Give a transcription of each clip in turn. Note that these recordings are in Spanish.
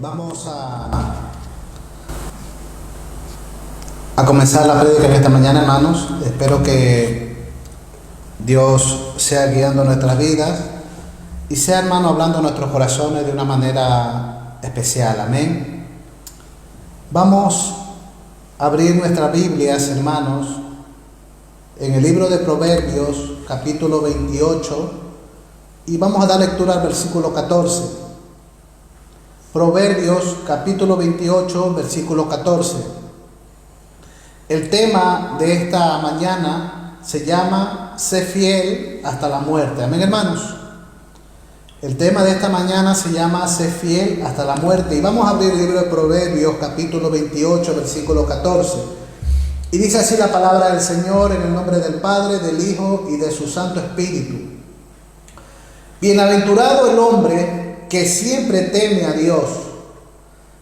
Vamos a comenzar la prédica en esta mañana, hermanos. Espero que Dios sea guiando nuestras vidas y sea, hermano, hablando a nuestros corazones de una manera especial. Amén. Vamos a abrir nuestras Biblias, hermanos, en el libro de Proverbios, capítulo 28, y vamos a dar lectura al versículo 14. Proverbios, capítulo 28, versículo 14. El tema de esta mañana se llama Sé fiel hasta la muerte. Amén, hermanos. El tema de esta mañana se llama Sé fiel hasta la muerte. Y vamos a abrir el libro de Proverbios, capítulo 28, versículo 14. Y dice así la palabra del Señor, en el nombre del Padre, del Hijo y de su Santo Espíritu. Bienaventurado el hombre que siempre teme a Dios,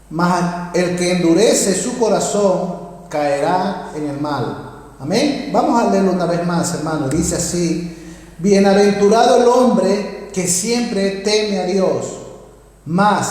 mas el que endurece su corazón caerá en el mal. Amén. Vamos a leerlo una vez más, hermano. Dice así: bienaventurado el hombre que siempre teme a Dios, mas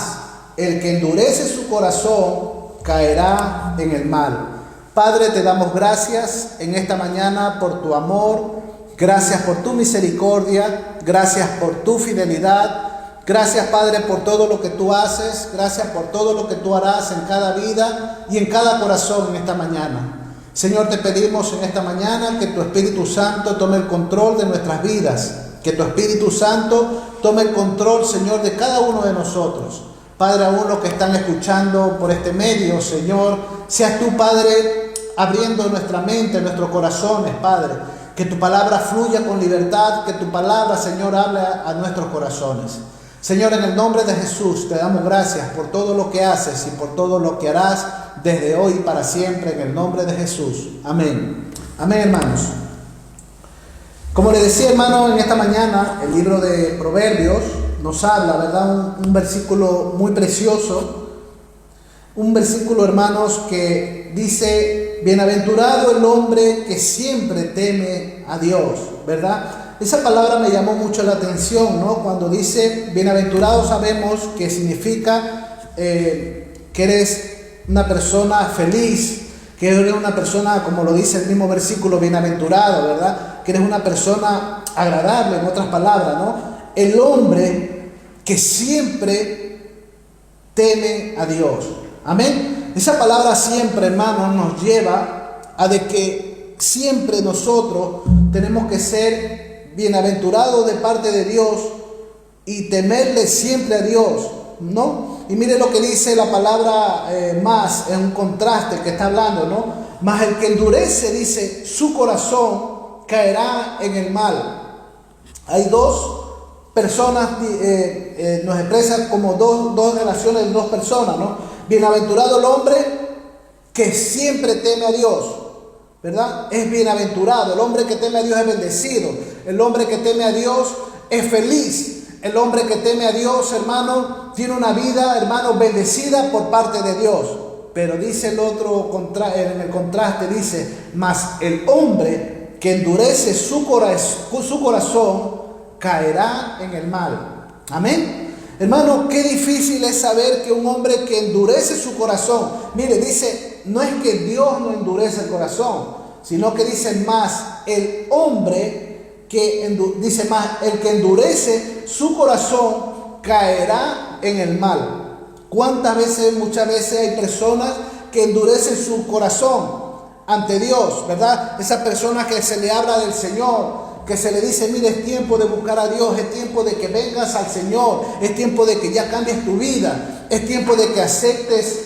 el que endurece su corazón caerá en el mal. Padre, te damos gracias en esta mañana por tu amor, gracias por tu misericordia, gracias por tu fidelidad. Gracias, Padre, por todo lo que tú haces. Gracias por todo lo que tú harás en cada vida y en cada corazón en esta mañana. Señor, te pedimos en esta mañana que tu Espíritu Santo tome el control de nuestras vidas. Que tu Espíritu Santo tome el control, Señor, de cada uno de nosotros. Padre, aún los que están escuchando por este medio, Señor, seas tú, Padre, abriendo nuestra mente, nuestros corazones, Padre. Que tu palabra fluya con libertad. Que tu palabra, Señor, hable a nuestros corazones. Señor, en el nombre de Jesús te damos gracias por todo lo que haces y por todo lo que harás desde hoy y para siempre, en el nombre de Jesús. Amén. Amén, hermanos. Como les decía, hermano, en esta mañana el libro de Proverbios nos habla, ¿verdad? Un versículo muy precioso. Un versículo, hermanos, que dice: bienaventurado el hombre que siempre teme a Dios, ¿verdad? Esa palabra me llamó mucho la atención, ¿no? Cuando dice bienaventurado, sabemos que significa que eres una persona feliz, que eres una persona, como lo dice el mismo versículo, bienaventurado, ¿verdad? Que eres una persona agradable, en otras palabras, ¿no? El hombre que siempre teme a Dios. Amén. Esa palabra siempre, hermanos, nos lleva a de que siempre nosotros tenemos que ser bienaventurado de parte de Dios y temerle siempre a Dios, ¿no? Y mire lo que dice la palabra más, es un contraste que está hablando, ¿no? Mas el que endurece, dice, su corazón caerá en el mal. Hay dos personas, nos expresan como dos relaciones de dos personas, ¿no? Bienaventurado el hombre que siempre teme a Dios, ¿verdad? Es bienaventurado. El hombre que teme a Dios es bendecido. El hombre que teme a Dios es feliz. El hombre que teme a Dios, hermano, tiene una vida, hermano, bendecida por parte de Dios. Pero dice el otro, en el contraste dice: mas el hombre que endurece su corazón caerá en el mal. Amén. Hermano, qué difícil es saber que un hombre que endurece su corazón, mire, dice, no es que Dios no endurece el corazón, sino que dice más el hombre que dice más, el que endurece su corazón caerá en el mal. ¿Cuántas veces, muchas veces hay personas que endurecen su corazón ante Dios, ¿verdad? Esas personas que se le habla del Señor, que se le dice: mire, es tiempo de buscar a Dios, es tiempo de que vengas al Señor, es tiempo de que ya cambies tu vida, es tiempo de que aceptes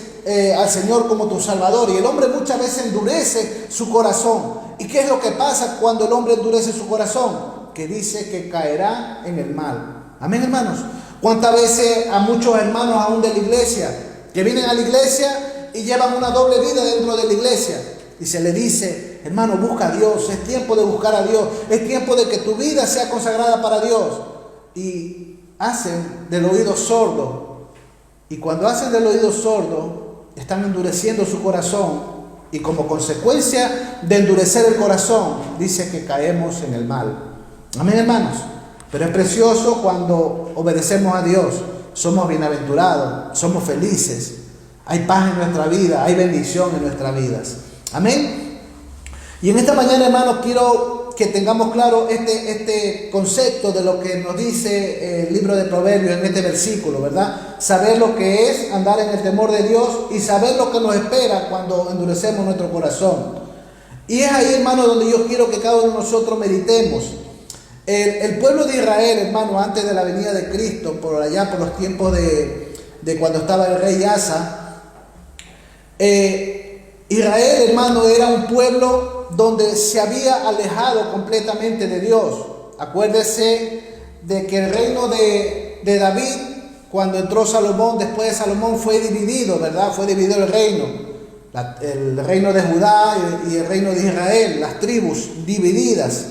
al Señor como tu Salvador. Y el hombre muchas veces endurece su corazón. ¿Y qué es lo que pasa cuando el hombre endurece su corazón? Que dice que caerá en el mal. Amén, hermanos. ¿Cuántas veces a muchos hermanos aún de la iglesia que vienen a la iglesia y llevan una doble vida dentro de la iglesia? Y se le dice: hermano, busca a Dios, es tiempo de buscar a Dios, es tiempo de que tu vida sea consagrada para Dios. Y hacen del oído sordo. Y cuando hacen del oído sordo, están endureciendo su corazón. Y como consecuencia de endurecer el corazón, dice que caemos en el mal. Amén, hermanos. Pero es precioso cuando obedecemos a Dios. somos bienaventurados, somos felices. Hay paz en nuestra vida, hay bendición en nuestras vidas. Amén. Y en esta mañana, hermanos, quiero que tengamos claro este concepto de lo que nos dice el libro de Proverbios en este versículo, ¿verdad? Saber lo que es andar en el temor de Dios y saber lo que nos espera cuando endurecemos nuestro corazón. Y es ahí, hermano, donde yo quiero que cada uno de nosotros meditemos. El pueblo de Israel, hermano, antes de la venida de Cristo, por allá por los tiempos de cuando estaba el rey Asa, Israel, hermano, era un pueblo donde se había alejado completamente de Dios. Acuérdese de que el reino de David, cuando entró Salomón, después de Salomón, fue dividido, ¿verdad? Fue dividido el reino de Judá y el reino de Israel, las tribus divididas.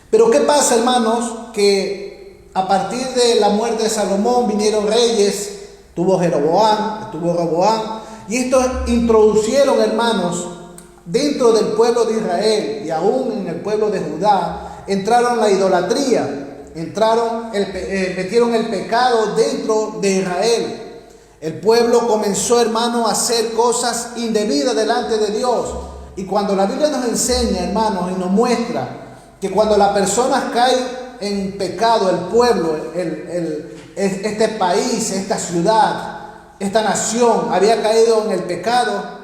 Pero ¿qué pasa, hermanos? Que a partir de la muerte de Salomón vinieron reyes, estuvo Roboam, y estos introducieron, hermanos, dentro del pueblo de Israel y aún en el pueblo de Judá, entraron la idolatría, metieron el pecado dentro de Israel. El pueblo comenzó, hermano, a hacer cosas indebidas delante de Dios. Y cuando la Biblia nos enseña, hermanos, y nos muestra que cuando las personas caen en pecado, el pueblo, este país, esta ciudad, esta nación había caído en el pecado,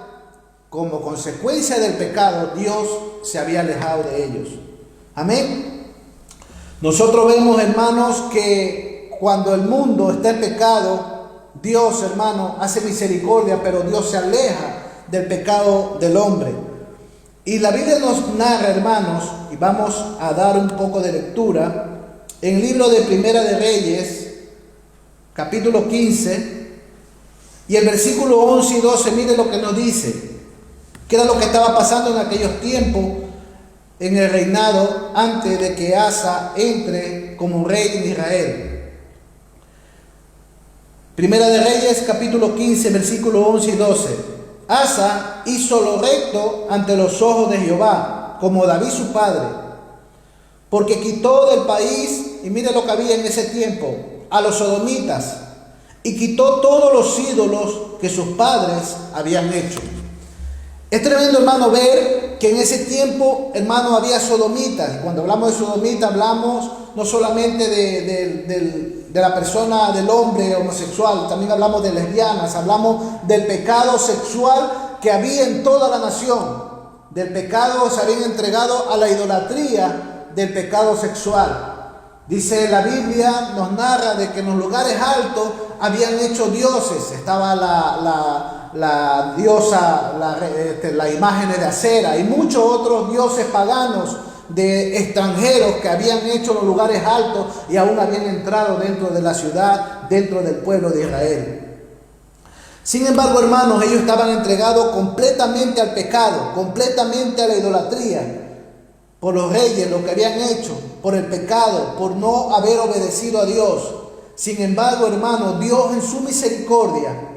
como consecuencia del pecado, Dios se había alejado de ellos. Amén. Nosotros vemos, hermanos, que cuando el mundo está en pecado, Dios, hermano, hace misericordia, pero Dios se aleja del pecado del hombre. Y la Biblia nos narra, hermanos, y vamos a dar un poco de lectura, en el libro de Primera de Reyes, capítulo 15, y el versículo 11 y 12, mire lo que nos dice. ¿Qué era lo que estaba pasando en aquellos tiempos en el reinado antes de que Asa entre como rey de Israel? Primera de Reyes, capítulo 15, versículo 11 y 12. Asa hizo lo recto ante los ojos de Jehová, como David su padre, porque quitó del país, y mire lo que había en ese tiempo, a los sodomitas, y quitó todos los ídolos que sus padres habían hecho. Es tremendo, hermano, ver que en ese tiempo, hermano, había sodomitas. Y cuando hablamos de sodomita, hablamos no solamente de la persona, del hombre homosexual, también hablamos de lesbianas, hablamos del pecado sexual que había en toda la nación. Del pecado se habían entregado a la idolatría del pecado sexual. Dice la Biblia, nos narra de que en los lugares altos habían hecho dioses. Estaba la diosa, las imágenes de acera y muchos otros dioses paganos de extranjeros que habían hecho en los lugares altos y aún habían entrado dentro de la ciudad, dentro del pueblo de Israel. Sin embargo, hermanos, ellos estaban entregados completamente al pecado, completamente a la idolatría, por los reyes, lo que habían hecho, por el pecado, por no haber obedecido a Dios. Sin embargo, hermanos, Dios en su misericordia,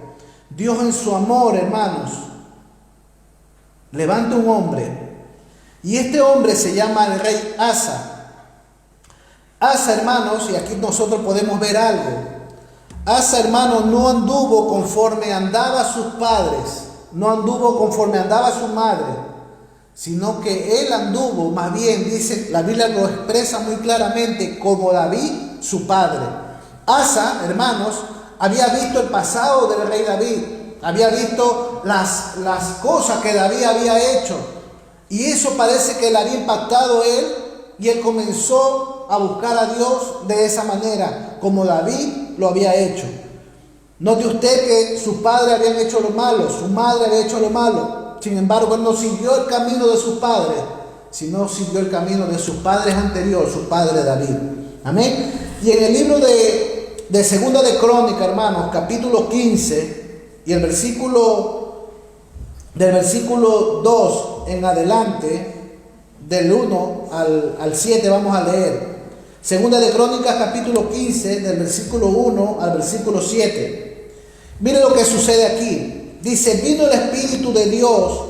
Dios en su amor, hermanos, levanta un hombre. Y este hombre se llama el rey Asa. Asa, hermanos, y aquí nosotros podemos ver algo. Asa, hermanos, no anduvo conforme andaba sus padres, no anduvo conforme andaba su madre, sino que él anduvo, más bien, dice, la Biblia lo expresa muy claramente, como David, su padre. Asa, hermanos, había visto el pasado del rey David, había visto las cosas que David había hecho, y eso parece que le había impactado a él, y él comenzó a buscar a Dios de esa manera, como David lo había hecho. Note usted que sus padres habían hecho lo malo, su madre había hecho lo malo. Sin embargo, él no siguió el camino de sus padres, sino siguió el camino de sus padres anteriores, su padre David. Amén. Y en el libro de Segunda de Crónica, hermanos, capítulo 15, y del versículo 2 en adelante, del 1 al 7, vamos a leer. Segunda de Crónicas, capítulo 15, del versículo 1 al versículo 7. Mire lo que sucede aquí. Dice, vino el Espíritu de Dios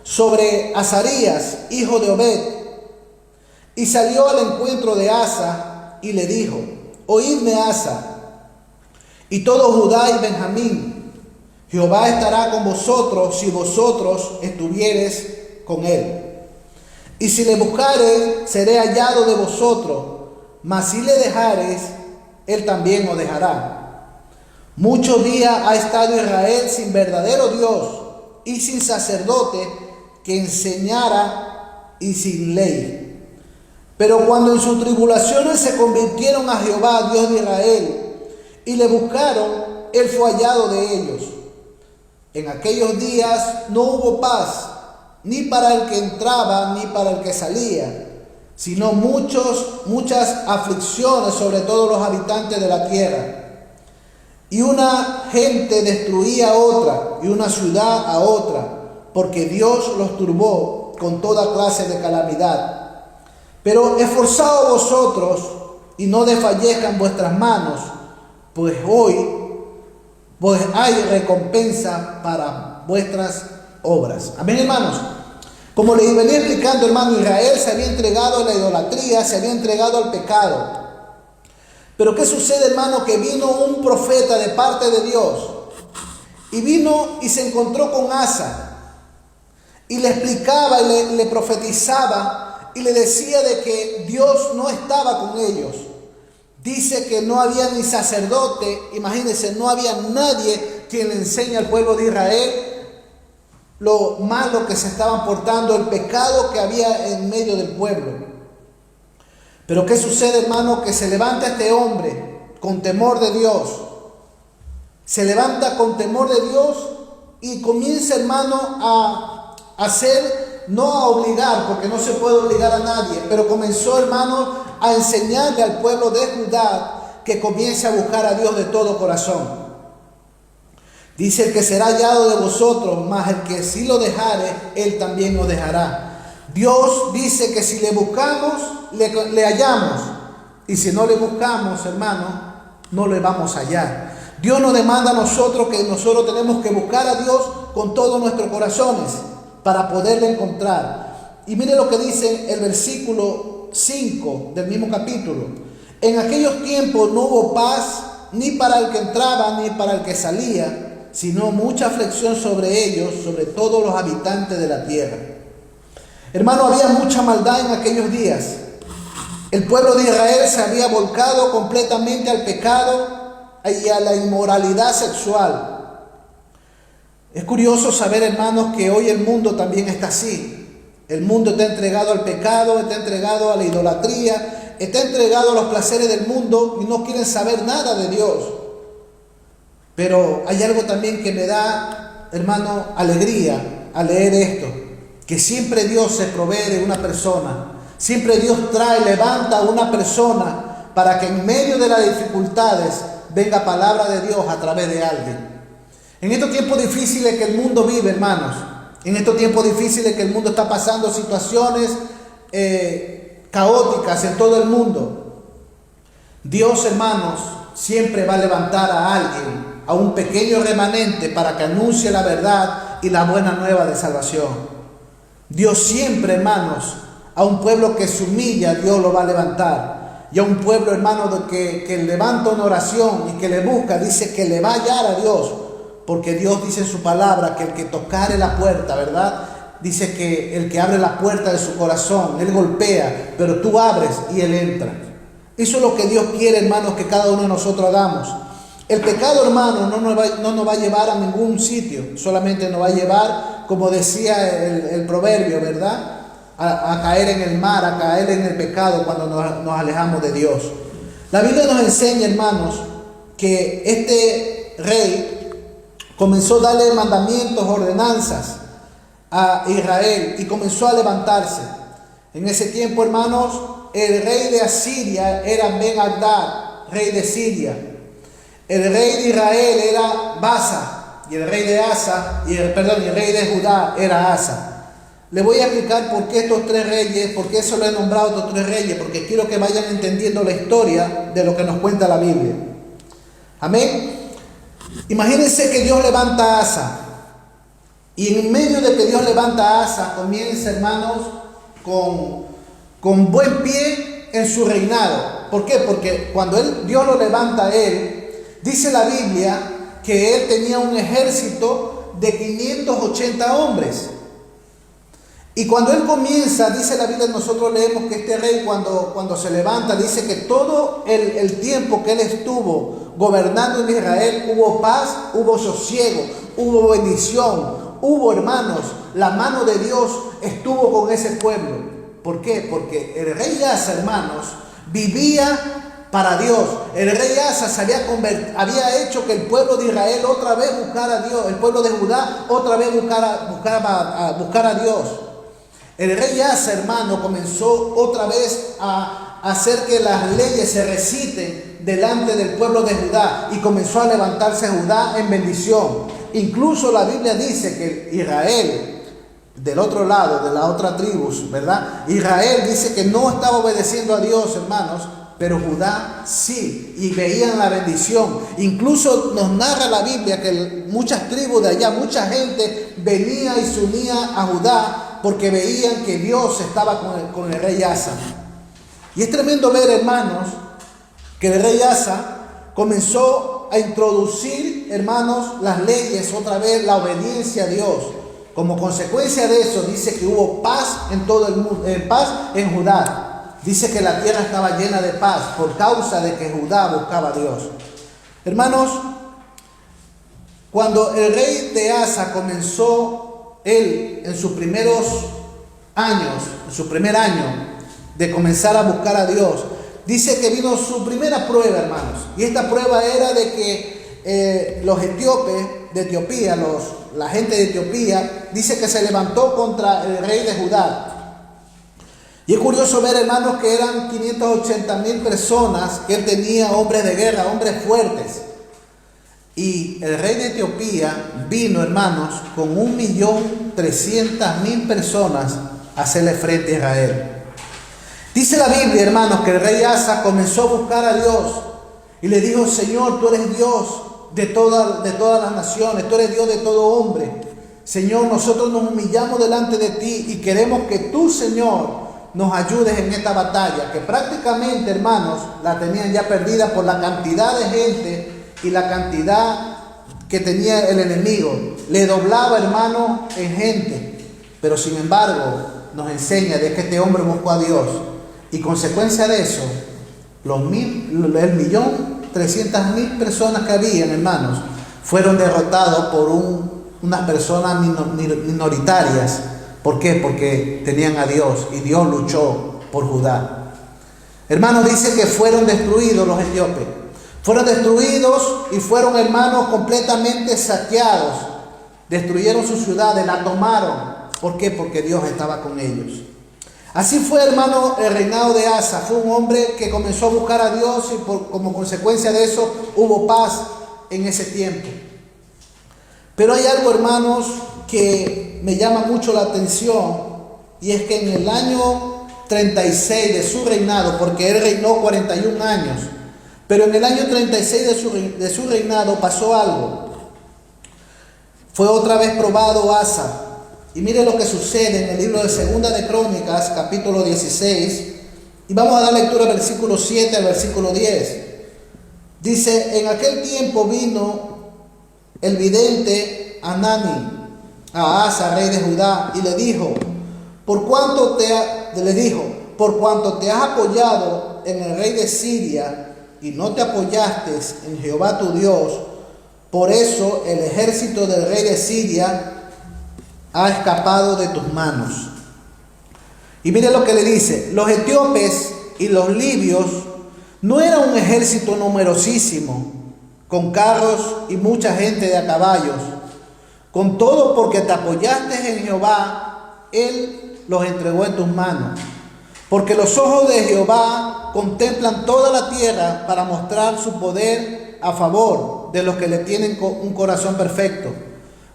sobre Azarías, hijo de Obed, y salió al encuentro de Asa y le dijo, oídme, Asa, y todo Judá y Benjamín. Jehová estará con vosotros si vosotros estuviereis con él. Y si le buscareis, seré hallado de vosotros, mas si le dejareis, él también os dejará. Muchos días ha estado Israel sin verdadero Dios y sin sacerdote que enseñara y sin ley. Pero cuando en sus tribulaciones se convirtieron a Jehová, Dios de Israel, y le buscaron, él fue hallado de ellos. En aquellos días no hubo paz, ni para el que entraba, ni para el que salía, sino muchas aflicciones sobre todos los habitantes de la tierra. Y una gente destruía a otra, y una ciudad a otra, porque Dios los turbó con toda clase de calamidad. Pero esforzaos vosotros, y no desfallezcan vuestras manos, pues hay recompensa para vuestras obras. Amén, hermanos. Como les venía explicando, hermano, Israel se había entregado a la idolatría, se había entregado al pecado. Pero ¿qué sucede, hermano? Que vino un profeta de parte de Dios, y vino y se encontró con Asa, y le explicaba y le profetizaba, y le decía de que Dios no estaba con ellos. Dice que no había ni sacerdote, imagínense, no había nadie quien le enseñe al pueblo de Israel lo malo que se estaban portando, el pecado que había en medio del pueblo. Pero ¿qué sucede, hermano? Que se levanta este hombre con temor de Dios. Se levanta con temor de Dios y comienza, hermano, a hacer, no a obligar, porque no se puede obligar a nadie, pero comenzó, hermano, a enseñarle al pueblo de Judá que comience a buscar a Dios de todo corazón. Dice: el que será hallado de vosotros, mas el que si lo dejare, él también os dejará. Dios dice que si le buscamos, le hallamos. Y si no le buscamos, hermano, no le vamos a hallar. Dios nos demanda a nosotros que nosotros tenemos que buscar a Dios con todos nuestros corazones para poderle encontrar. Y mire lo que dice el versículo 5 del mismo capítulo. En aquellos tiempos no hubo paz ni para el que entraba ni para el que salía, sino mucha aflicción sobre ellos, sobre todos los habitantes de la tierra. Hermano, había mucha maldad en aquellos días. El pueblo de Israel se había volcado completamente al pecado y a la inmoralidad sexual. Es curioso saber, hermanos, que hoy el mundo también está así. El mundo está entregado al pecado, está entregado a la idolatría, está entregado a los placeres del mundo y no quieren saber nada de Dios. Pero hay algo también que me da, hermano, alegría al leer esto, que siempre Dios se provee de una persona, siempre Dios levanta a una persona para que en medio de las dificultades venga palabra de Dios a través de alguien. En estos tiempos difíciles que el mundo vive, hermanos, en estos tiempos difíciles que el mundo está pasando situaciones caóticas en todo el mundo, Dios, hermanos, siempre va a levantar a alguien, a un pequeño remanente, para que anuncie la verdad y la buena nueva de salvación. Dios siempre, hermanos, a un pueblo que se humilla, Dios lo va a levantar. Y a un pueblo, hermano, que levanta una oración y que le busca, dice que le va a hallar a Dios. Porque Dios dice en su palabra que el que tocare la puerta, ¿verdad? Dice que el que abre la puerta de su corazón, Él golpea, pero tú abres y Él entra. Eso es lo que Dios quiere, hermanos, que cada uno de nosotros hagamos. El pecado, hermano, no nos va a llevar a ningún sitio, solamente nos va a llevar, como decía el proverbio, ¿verdad? A caer en el mar, a caer en el pecado cuando nos alejamos de Dios. La Biblia nos enseña, hermanos, que este rey comenzó a darle mandamientos, ordenanzas a Israel y comenzó a levantarse. En ese tiempo, hermanos, el rey de Asiria era Ben-Hadad, rey de Siria. El rey de Israel era Baasa, y el rey de el rey de Judá era Asa. Le voy a explicar por qué estos tres reyes, por qué se lo he nombrado estos tres reyes, porque quiero que vayan entendiendo la historia de lo que nos cuenta la Biblia. Amén. Imagínense que Dios levanta a Asa, y en medio de que Dios levanta a Asa, comienza, hermanos, con buen pie en su reinado. ¿Por qué? Porque cuando Dios lo levanta a él, Dice la Biblia que él tenía un ejército de 580 hombres. Y cuando él comienza, dice la Biblia, nosotros leemos que este rey cuando se levanta, dice que todo el tiempo que él estuvo gobernando en Israel, hubo paz, hubo sosiego, hubo bendición, hubo, hermanos, la mano de Dios estuvo con ese pueblo. ¿Por qué? Porque el rey Asa, hermanos, vivía para Dios. El rey Asa había hecho que el pueblo de Israel otra vez buscara a Dios, el pueblo de Judá otra vez buscar a Dios. El rey Asa, hermano, comenzó otra vez a hacer que las leyes se reciten delante del pueblo de Judá y comenzó a levantarse Judá en bendición. Incluso la Biblia dice que Israel, del otro lado, de la otra tribu, ¿verdad? Israel dice que no estaba obedeciendo a Dios, hermanos, pero Judá sí, y veían la bendición. Incluso nos narra la Biblia que muchas tribus de allá, mucha gente venía y se unía a Judá porque veían que Dios estaba con el rey Asa. Y es tremendo ver, hermanos, que el rey Asa comenzó a introducir, hermanos, las leyes, otra vez la obediencia a Dios. Como consecuencia de eso, dice que hubo paz en todo el mundo, paz en Judá. Dice que la tierra estaba llena de paz por causa de que Judá buscaba a Dios. Hermanos, cuando el rey de Asa comenzó, él en sus primeros años, en su primer año de comenzar a buscar a Dios, dice que vino su primera prueba, hermanos. Y esta prueba era de que los etíopes de Etiopía, la gente de Etiopía, dice que se levantó contra el rey de Judá. Y es curioso ver, hermanos, que eran 580,000 personas que él tenía, hombres de guerra, hombres fuertes. Y el rey de Etiopía vino, hermanos, con 1.300.000 personas a hacerle frente a Israel. Dice la Biblia, hermanos, que el rey Asa comenzó a buscar a Dios y le dijo: Señor, tú eres Dios de todas las naciones, tú eres Dios de todo hombre. Señor, nosotros nos humillamos delante de ti y queremos que tú, Señor, nos ayudes en esta batalla, que prácticamente, hermanos, la tenían ya perdida por la cantidad de gente y la cantidad que tenía el enemigo. Le doblaba, hermano, en gente. Pero sin embargo, nos enseña de que este hombre buscó a Dios. Y consecuencia de eso, el 1.300.000 personas que habían, hermanos, fueron derrotados por unas personas minoritarias. ¿Por qué? Porque tenían a Dios y Dios luchó por Judá. Hermanos, dice que fueron destruidos los etíopes. Fueron destruidos y fueron, hermanos, completamente saqueados. Destruyeron sus ciudades, la tomaron. ¿Por qué? Porque Dios estaba con ellos. Así fue, hermano, el reinado de Asa. Fue un hombre que comenzó a buscar a Dios y como consecuencia de eso hubo paz en ese tiempo. Pero hay algo, hermanos, que me llama mucho la atención, y es que en el año 36 de su reinado, porque él reinó 41 años, pero en el año 36 de su reinado pasó algo. Fue otra vez probado Asa. Y mire lo que sucede en el libro de Segunda de Crónicas, capítulo 16. Y vamos a dar lectura al versículo 7 al versículo 10. Dice: en aquel tiempo vino el vidente Hanani a Asa, rey de Judá, y le dijo: por cuanto te has apoyado en el rey de Siria y no te apoyaste en Jehová tu Dios, por eso el ejército del rey de Siria ha escapado de tus manos. Y mire lo que le dice: los etíopes y los libios no eran un ejército numerosísimo, con carros y mucha gente de a caballos. Con todo, porque te apoyaste en Jehová, Él los entregó en tus manos. Porque los ojos de Jehová contemplan toda la tierra para mostrar su poder a favor de los que le tienen un corazón perfecto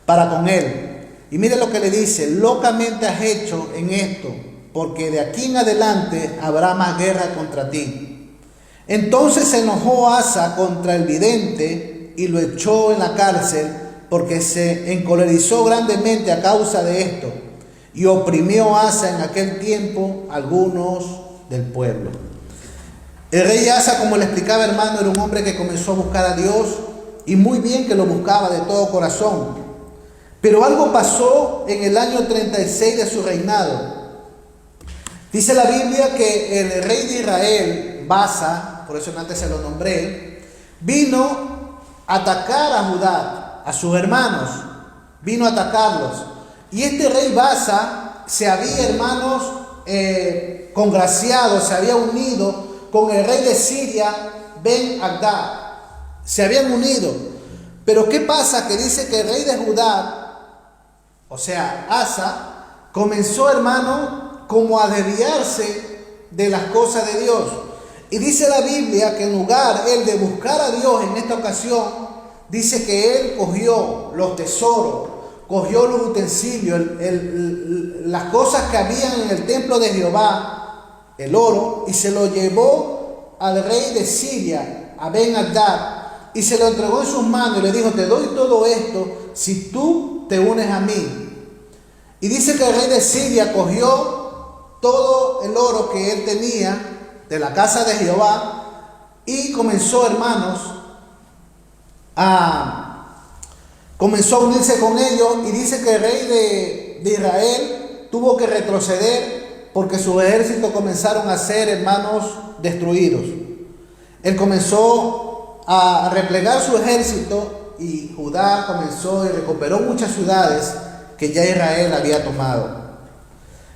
para con Él. Y mire lo que le dice: locamente has hecho en esto, porque de aquí en adelante habrá más guerra contra ti. Entonces se enojó Asa contra el vidente y lo echó en la cárcel, porque se encolerizó grandemente a causa de esto, y oprimió Asa en aquel tiempo algunos del pueblo. El rey Asa, como le explicaba, hermano, era un hombre que comenzó a buscar a Dios, y muy bien que lo buscaba de todo corazón. Pero algo pasó en el año 36 de su reinado. Dice la Biblia que el rey de Israel, Baasa, por eso antes se lo nombré, vino a atacar a Judá, a sus hermanos, vino a atacarlos. Y este rey Baasa se había, hermanos, congraciado, se había unido con el rey de Siria, Ben-Hadad. Se habían unido. Pero ¿qué pasa? Que dice que el rey de Judá, o sea, Asa, comenzó, hermano, como a desviarse de las cosas de Dios. Y dice la Biblia que en lugar él de buscar a Dios en esta ocasión, dice que él cogió los tesoros, cogió los utensilios, las cosas que habían en el templo de Jehová, el oro, y se lo llevó al rey de Siria, a Ben-Hadad, y se lo entregó en sus manos y le dijo: te doy todo esto si tú te unes a mí. Y dice que el rey de Siria cogió todo el oro que él tenía de la casa de Jehová y comenzó, hermanos, comenzó a unirse con ellos. Y dice que el rey de Israel tuvo que retroceder porque sus ejércitos comenzaron a ser, hermanos, destruidos. Él comenzó a replegar su ejército y Judá comenzó y recuperó muchas ciudades que ya Israel había tomado.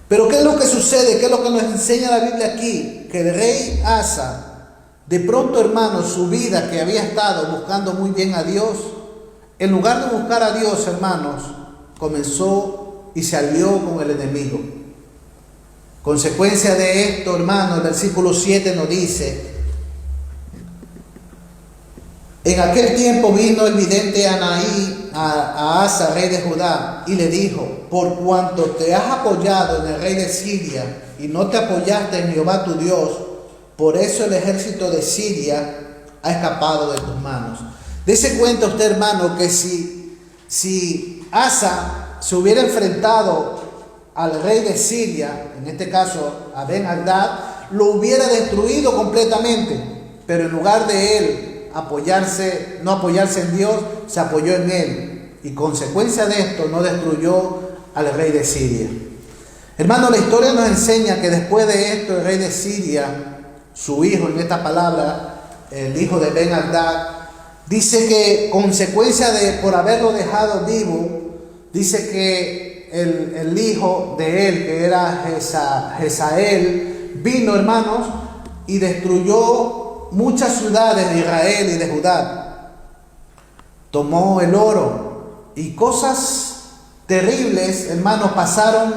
Pero ¿qué es lo que sucede? ¿Qué es lo que nos enseña la Biblia aquí? Que el rey Asa, de pronto, hermanos, su vida, que había estado buscando muy bien a Dios, en lugar de buscar a Dios, hermanos, comenzó y se alió con el enemigo. Consecuencia de esto, hermanos, el versículo 7 nos dice: en aquel tiempo vino el vidente Anaí a Asa, rey de Judá, y le dijo: por cuanto te has apoyado en el rey de Siria y no te apoyaste en Jehová tu Dios, por eso el ejército de Siria ha escapado de tus manos. Dese cuenta usted, hermano, que si Asa se hubiera enfrentado al rey de Siria, en este caso a Ben-Hadad, lo hubiera destruido completamente. Pero en lugar de él no apoyarse en Dios, se apoyó en él, y consecuencia de esto no destruyó al rey de Siria. Hermano, la historia nos enseña que después de esto el rey de Siria, su hijo, en esta palabra, el hijo de Ben-Hadad, dice que consecuencia de por haberlo dejado vivo, dice que el hijo de él, que era Jezael, vino, hermanos, y destruyó muchas ciudades de Israel y de Judá. Tomó el oro y cosas terribles, hermanos, pasaron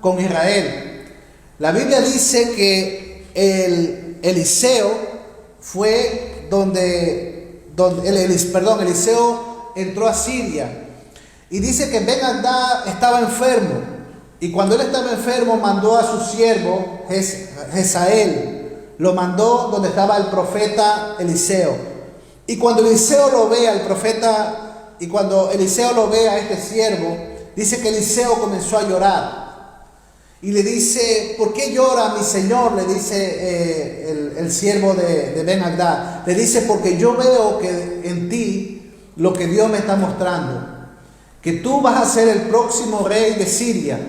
con Israel. La Biblia dice que Eliseo fue Eliseo entró a Siria, y dice que Ben-Hadad estaba enfermo, y cuando él estaba enfermo mandó a su siervo Jezael, lo mandó donde estaba el profeta Eliseo. Y cuando Eliseo lo ve al profeta, y cuando Eliseo lo ve a este siervo, dice que Eliseo comenzó a llorar. Y le dice: ¿por qué llora mi señor? Le dice el siervo de Ben-Hadad. Le dice: porque yo veo que en ti lo que Dios me está mostrando, que tú vas a ser el próximo rey de Siria,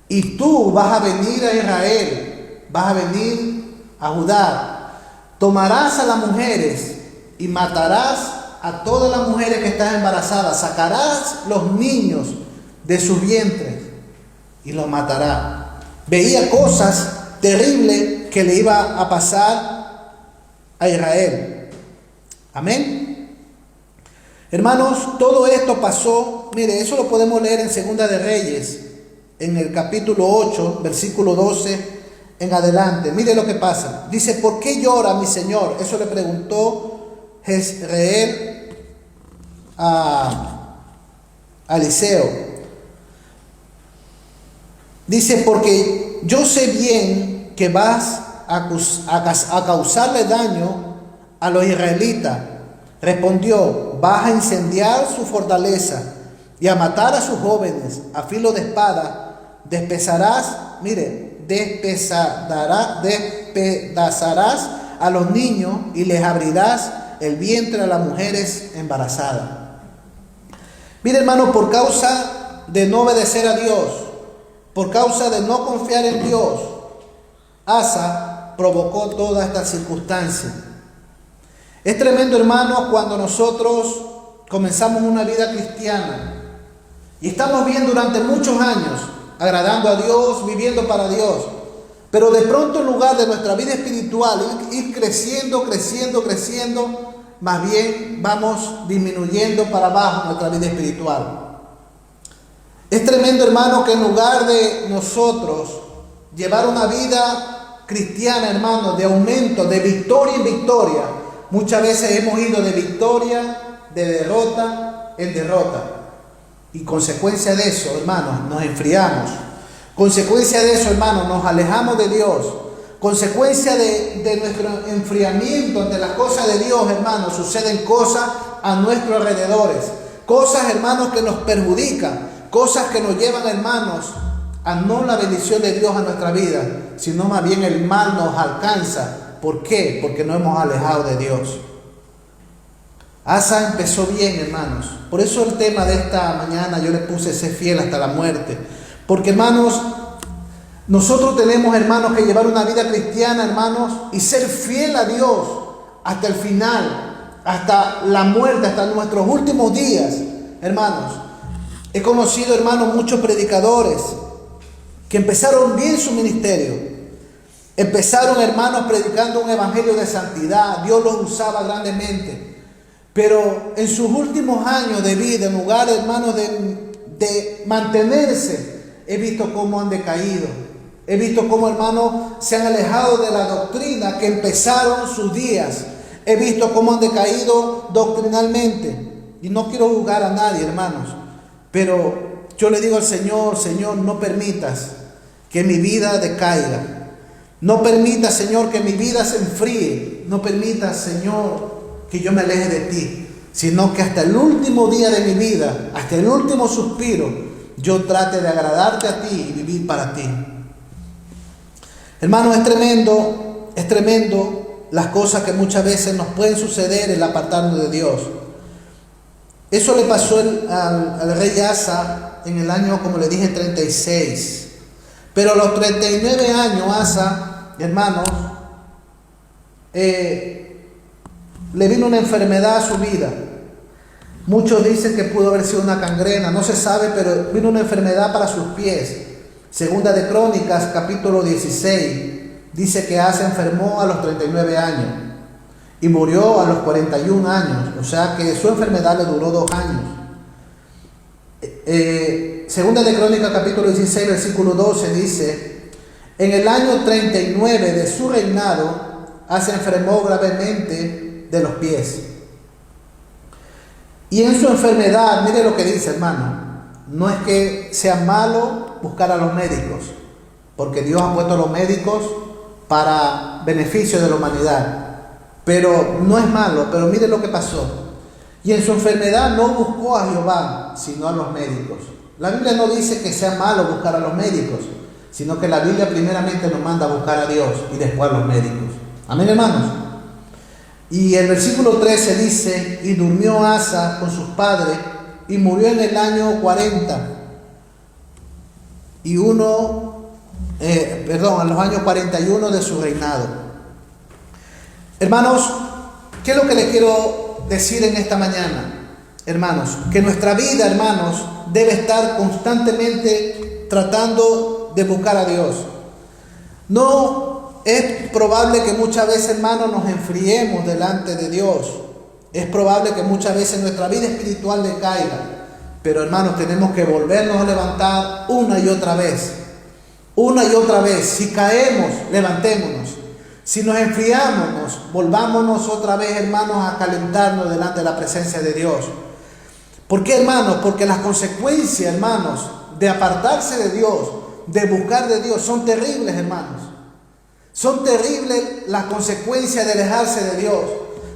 y tú vas a venir a Israel, vas a venir a Judá, tomarás a las mujeres y matarás a todas las mujeres que están embarazadas, sacarás los niños de sus vientres y los matarás. Veía cosas terribles que le iba a pasar a Israel. Amén. Hermanos, todo esto pasó. Mire, eso lo podemos leer en Segunda de Reyes, en el capítulo 8, versículo 12 en adelante. Mire lo que pasa. Dice: ¿por qué llora mi señor? Eso le preguntó Jezreel a Eliseo. Dice: porque yo sé bien que vas a causarle daño a los israelitas. Respondió: vas a incendiar su fortaleza y a matar a sus jóvenes a filo de espada. Despedazarás a los niños y les abrirás el vientre a las mujeres embarazadas. Mire, hermano, por causa de no obedecer a Dios, por causa de no confiar en Dios, Asa provocó toda esta circunstancia. Es tremendo, hermano, cuando nosotros comenzamos una vida cristiana y estamos bien durante muchos años, agradando a Dios, viviendo para Dios, pero de pronto en lugar de nuestra vida espiritual ir creciendo, más bien vamos disminuyendo para abajo nuestra vida espiritual. Es tremendo, hermano, que en lugar de nosotros llevar una vida cristiana, hermano, de aumento, de victoria en victoria, muchas veces hemos ido de victoria, de derrota en derrota. Y consecuencia de eso, hermanos, nos enfriamos. Consecuencia de eso, hermanos, nos alejamos de Dios. Consecuencia de nuestro enfriamiento ante las cosas de Dios, hermanos, suceden cosas a nuestros alrededores. Cosas, hermanos, que nos perjudican. Cosas que nos llevan, hermanos, a no la bendición de Dios a nuestra vida, sino más bien el mal nos alcanza. ¿Por qué? Porque no hemos alejado de Dios. Asa empezó bien, hermanos. Por eso el tema de esta mañana yo le puse ser fiel hasta la muerte. Porque, hermanos, nosotros tenemos, hermanos, que llevar una vida cristiana, hermanos, y ser fiel a Dios hasta el final, hasta la muerte, hasta nuestros últimos días, hermanos. He conocido, hermanos, muchos predicadores que empezaron bien su ministerio. Empezaron, hermanos, predicando un evangelio de santidad. Dios los usaba grandemente. Pero en sus últimos años de vida, en lugar, hermanos, de mantenerse, he visto cómo han decaído. He visto cómo, hermanos, se han alejado de la doctrina que empezaron sus días. He visto cómo han decaído doctrinalmente. Y no quiero juzgar a nadie, hermanos. Pero yo le digo al Señor, Señor, no permitas que mi vida decaiga. No permitas, Señor, que mi vida se enfríe. No permitas, Señor, que yo me aleje de ti, sino que hasta el último día de mi vida, hasta el último suspiro, yo trate de agradarte a ti y vivir para ti. Hermano, es tremendo las cosas que muchas veces nos pueden suceder el apartarnos de Dios. Eso le pasó al rey Asa en el año, como le dije, 36. Pero a los 39 años Asa, hermanos, le vino una enfermedad a su vida. Muchos dicen que pudo haber sido una gangrena, no se sabe, pero vino una enfermedad para sus pies. Segunda de Crónicas, capítulo 16, dice que Asa enfermó a los 39 años y murió a los 41 años, o sea que su enfermedad le duró 2 años. Segunda de Crónicas, capítulo 16, versículo 12, dice: en el año 39 de su reinado, Asa enfermó gravemente de los pies. Y en su enfermedad, mire lo que dice, hermano, no es que sea malo buscar a los médicos, porque Dios ha puesto a los médicos para beneficio de la humanidad, pero no es malo. Pero mire lo que pasó. Y en su enfermedad no buscó a Jehová, sino a los médicos. La Biblia no dice que sea malo buscar a los médicos, sino que la Biblia primeramente nos manda a buscar a Dios y después a los médicos. Amén, hermanos. Y el versículo 13 dice: y durmió Asa con sus padres y murió en el año 40. A los años 41 de su reinado. Hermanos, ¿qué es lo que les quiero decir en esta mañana? Hermanos, que nuestra vida, hermanos, debe estar constantemente tratando de buscar a Dios. No es probable que muchas veces, hermanos, nos enfriemos delante de Dios. Es probable que muchas veces nuestra vida espiritual decaiga. Pero, hermanos, tenemos que volvernos a levantar una y otra vez. Una y otra vez. Si caemos, levantémonos. Si nos enfriamos, volvámonos otra vez, hermanos, a calentarnos delante de la presencia de Dios. ¿Por qué, hermanos? Porque las consecuencias, hermanos, de apartarse de Dios, de buscar de Dios, son terribles, hermanos. Son terribles las consecuencias de alejarse de Dios.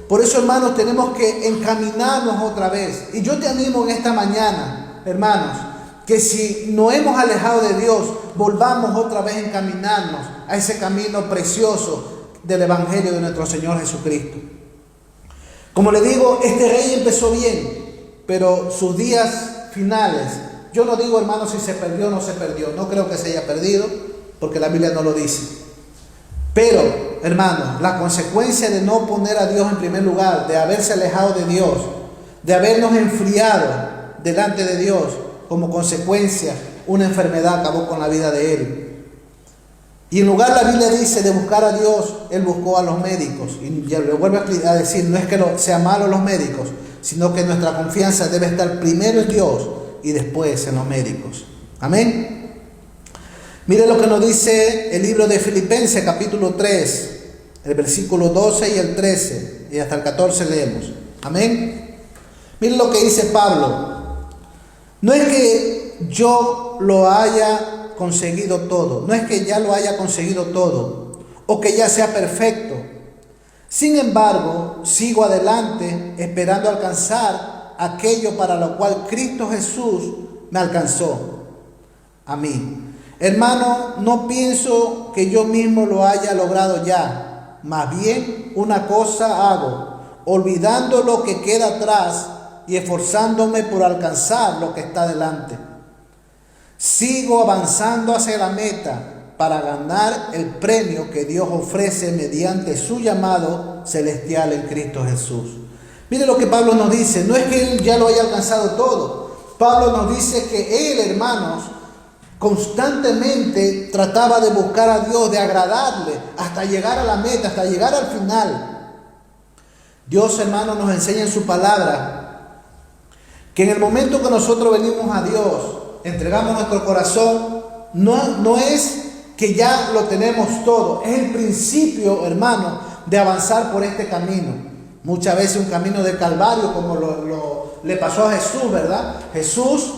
Por eso, hermanos, tenemos que encaminarnos otra vez. Y yo te animo en esta mañana, hermanos, que si nos hemos alejado de Dios, volvamos otra vez a encaminarnos a ese camino precioso del Evangelio de nuestro Señor Jesucristo. Como le digo, este rey empezó bien, pero sus días finales, yo no digo, hermano, si se perdió o no se perdió, no creo que se haya perdido, porque la Biblia no lo dice. Pero, hermano, la consecuencia de no poner a Dios en primer lugar, de haberse alejado de Dios, de habernos enfriado delante de Dios, como consecuencia, una enfermedad acabó con la vida de él. Y en lugar, la Biblia dice, de buscar a Dios, él buscó a los médicos. Y ya le vuelvo a decir, no es que sea malo los médicos, sino que nuestra confianza debe estar primero en Dios y después en los médicos. Amén. Mire lo que nos dice el libro de Filipenses, capítulo 3, el versículo 12 y el 13, y hasta el 14 leemos. Amén. Mire lo que dice Pablo. No es que yo lo haya conseguido todo, no es que ya lo haya conseguido todo, o que ya sea perfecto. Sin embargo, sigo adelante esperando alcanzar aquello para lo cual Cristo Jesús me alcanzó a mí. Hermano, no pienso que yo mismo lo haya logrado ya. Más bien, una cosa hago, olvidando lo que queda atrás y esforzándome por alcanzar lo que está delante. Sigo avanzando hacia la meta para ganar el premio que Dios ofrece mediante su llamado celestial en Cristo Jesús. Mire lo que Pablo nos dice. No es que él ya lo haya alcanzado todo. Pablo nos dice que él, hermanos, constantemente trataba de buscar a Dios, de agradarle, hasta llegar a la meta, hasta llegar al final. Dios, hermanos, nos enseña en su palabra que en el momento que nosotros venimos a Dios, entregamos nuestro corazón, no es que ya lo tenemos todo, es el principio, hermano, de avanzar por este camino. Muchas veces un camino de Calvario, como le pasó a Jesús, ¿verdad? Jesús,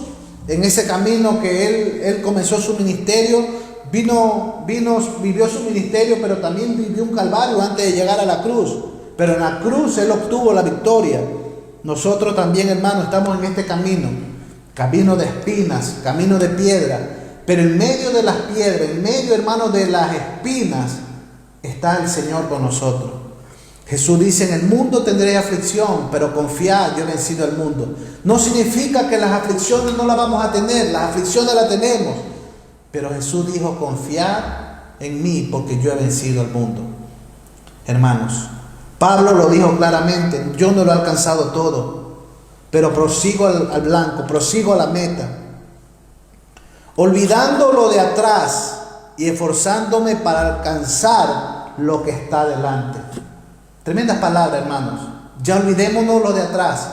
en ese camino que él comenzó su ministerio, vivió su ministerio, pero también vivió un Calvario antes de llegar a la cruz. Pero en la cruz él obtuvo la victoria. Nosotros también, hermano, estamos en este camino de espinas, camino de piedra. Pero en medio de las piedras, en medio, hermano, de las espinas, está el Señor con nosotros. Jesús dice, en el mundo tendréis aflicción, pero confiad, yo he vencido el mundo. No significa que las aflicciones no las vamos a tener, las aflicciones las tenemos. Pero Jesús dijo, confiad en mí, porque yo he vencido el mundo. Hermanos, Pablo lo dijo claramente, yo no lo he alcanzado todo, pero prosigo al blanco, prosigo a la meta, olvidando lo de atrás y esforzándome para alcanzar lo que está delante. Tremendas palabras, hermanos. Ya olvidémonos lo de atrás.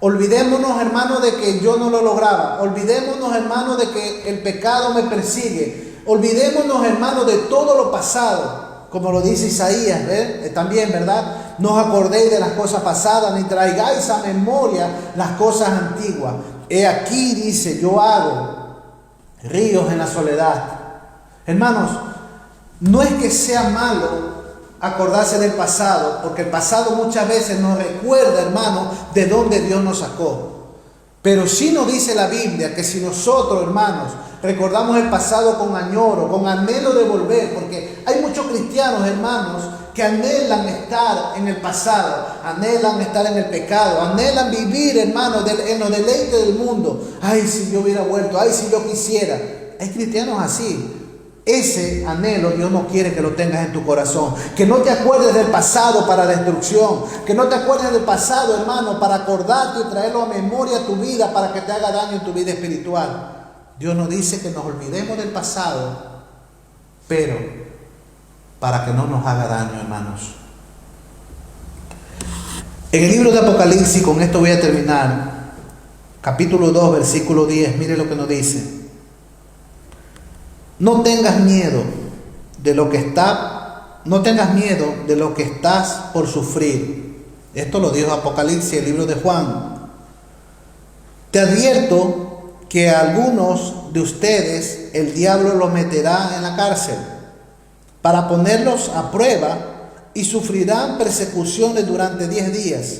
Olvidémonos, hermanos, de que yo no lo lograba. Olvidémonos, hermanos, de que el pecado me persigue. Olvidémonos, hermanos, de todo lo pasado. Como lo dice Isaías, también, ¿verdad? No os acordéis de las cosas pasadas, ni traigáis a memoria las cosas antiguas. He aquí, dice, yo hago ríos en la soledad. Hermanos, no es que sea malo acordarse del pasado, porque el pasado muchas veces nos recuerda, hermano, de dónde Dios nos sacó. Pero sí nos dice la Biblia que si nosotros, hermanos, recordamos el pasado con añoro, con anhelo de volver, porque hay muchos cristianos, hermanos, que anhelan estar en el pasado, anhelan estar en el pecado, anhelan vivir, hermanos, en los deleites del mundo. Ay, si yo hubiera vuelto, ay, si yo quisiera. Hay cristianos así. Ese anhelo Dios no quiere que lo tengas en tu corazón. Que no te acuerdes del pasado para destrucción. Que no te acuerdes del pasado, hermano, para acordarte y traerlo a memoria a tu vida para que te haga daño en tu vida espiritual. Dios nos dice que nos olvidemos del pasado, pero para que no nos haga daño, hermanos. En el libro de Apocalipsis, con esto voy a terminar, capítulo 2, versículo 10, mire lo que nos dice. No tengas miedo de lo que estás por sufrir. Esto lo dijo Apocalipsis, el libro de Juan. Te advierto que a algunos de ustedes el diablo los meterá en la cárcel para ponerlos a prueba y sufrirán persecuciones durante 10 días.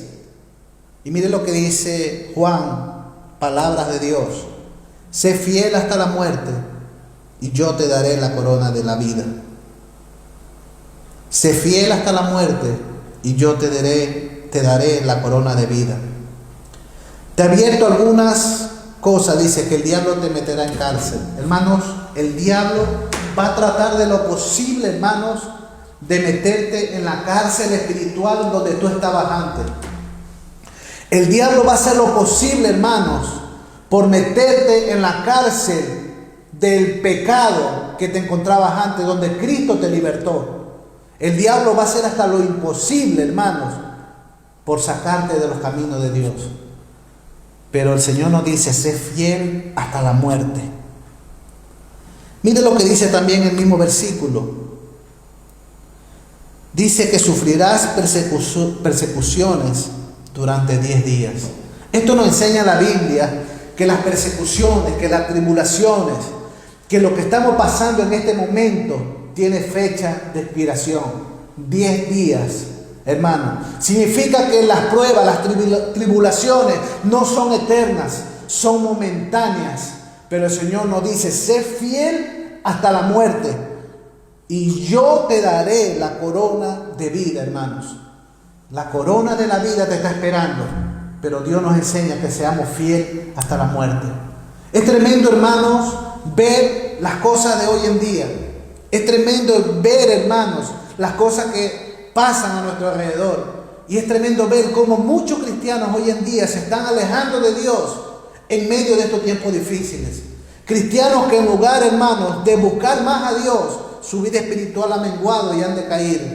Y mire lo que dice Juan, palabras de Dios. Sé fiel hasta la muerte y yo te daré la corona de la vida. Sé fiel hasta la muerte y yo te daré la corona de vida. Te advierto algunas cosas, dice que el diablo te meterá en cárcel. Hermanos, el diablo va a tratar de lo posible, hermanos, de meterte en la cárcel espiritual donde tú estabas antes. El diablo va a hacer lo posible, hermanos, por meterte en la cárcel del pecado que te encontrabas antes, donde Cristo te libertó. El diablo va a hacer hasta lo imposible, hermanos, por sacarte de los caminos de Dios. Pero el Señor nos dice, sé fiel hasta la muerte. Mire lo que dice también el mismo versículo. Dice que sufrirás persecuciones durante 10 días. Esto nos enseña la Biblia, que las persecuciones, que las tribulaciones, que lo que estamos pasando en este momento tiene fecha de expiración. 10 días, hermano. Significa que las pruebas, las tribulaciones no son eternas, son momentáneas. Pero el Señor nos dice, sé fiel hasta la muerte y yo te daré la corona de vida, hermanos. La corona de la vida te está esperando, pero Dios nos enseña que seamos fieles hasta la muerte. Es tremendo, hermanos, ver las cosas de hoy en día. Es tremendo ver, hermanos, las cosas que pasan a nuestro alrededor. Y es tremendo ver cómo muchos cristianos hoy en día se están alejando de Dios en medio de estos tiempos difíciles. Cristianos que en lugar, hermanos, de buscar más a Dios, su vida espiritual ha menguado y han decaído.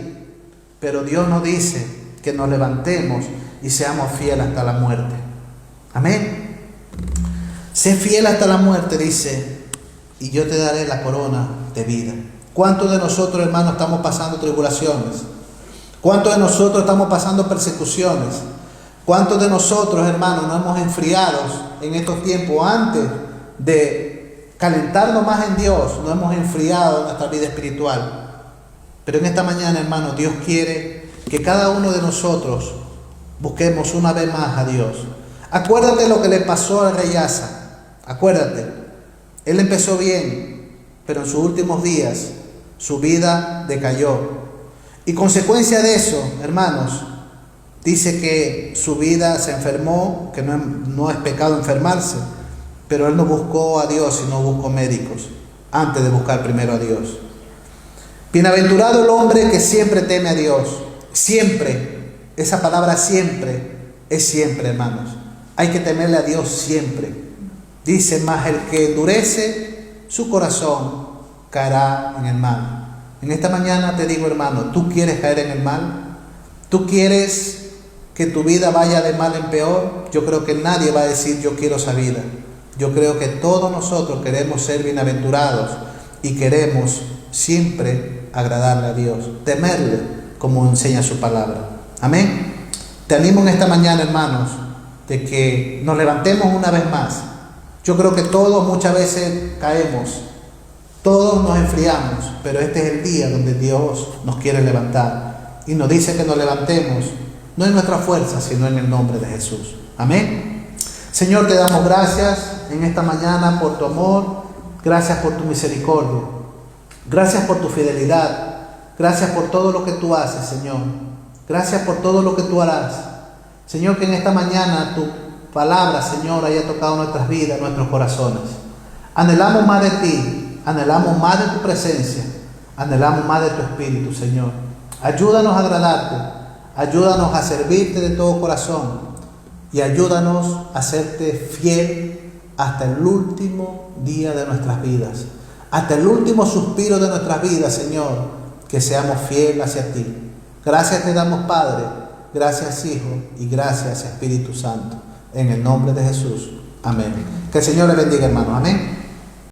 Pero Dios nos dice que nos levantemos y seamos fieles hasta la muerte. Amén. Sé fiel hasta la muerte, dice, y yo te daré la corona de vida. ¿Cuántos de nosotros, hermanos, estamos pasando tribulaciones? ¿Cuántos de nosotros estamos pasando persecuciones? ¿Cuántos de nosotros, hermanos, nos hemos enfriado en estos tiempos antes de calentarnos más en Dios? Nos hemos enfriado en nuestra vida espiritual. Pero en esta mañana, hermanos, Dios quiere que cada uno de nosotros busquemos una vez más a Dios. Acuérdate lo que le pasó al rey Asa. Acuérdate. Él empezó bien, pero en sus últimos días su vida decayó. Y consecuencia de eso, hermanos, dice que su vida se enfermó, que no es pecado enfermarse, pero él no buscó a Dios y no buscó médicos antes de buscar primero a Dios. Bienaventurado el hombre que siempre teme a Dios. Siempre. Esa palabra siempre es siempre, hermanos. Hay que temerle a Dios siempre. Dice, más el que endurece su corazón caerá en el mal. En esta mañana te digo, hermano, ¿tú quieres caer en el mal? ¿Tú quieres que tu vida vaya de mal en peor? Yo creo que nadie va a decir yo quiero esa vida. Yo creo que todos nosotros queremos ser bienaventurados y queremos siempre agradarle a Dios, temerle como enseña su palabra. Amén. Te animo en esta mañana, hermanos, de que nos levantemos una vez más. Yo creo que todos muchas veces caemos, todos nos enfriamos, pero este es el día donde Dios nos quiere levantar y nos dice que nos levantemos, no en nuestra fuerza, sino en el nombre de Jesús. Amén. Señor, te damos gracias en esta mañana por tu amor, gracias por tu misericordia, gracias por tu fidelidad, gracias por todo lo que tú haces, Señor, gracias por todo lo que tú harás. Señor, que en esta mañana tu palabra, Señor, haya tocado nuestras vidas, nuestros corazones. Anhelamos más de ti, anhelamos más de tu presencia, anhelamos más de tu Espíritu, Señor. Ayúdanos a agradarte, ayúdanos a servirte de todo corazón y ayúdanos a serte fiel hasta el último día de nuestras vidas, hasta el último suspiro de nuestras vidas, Señor, que seamos fieles hacia ti. Gracias te damos, Padre, gracias, Hijo, y gracias, Espíritu Santo, en el nombre de Jesús. Amén. Que el Señor le bendiga, hermanos. Amén.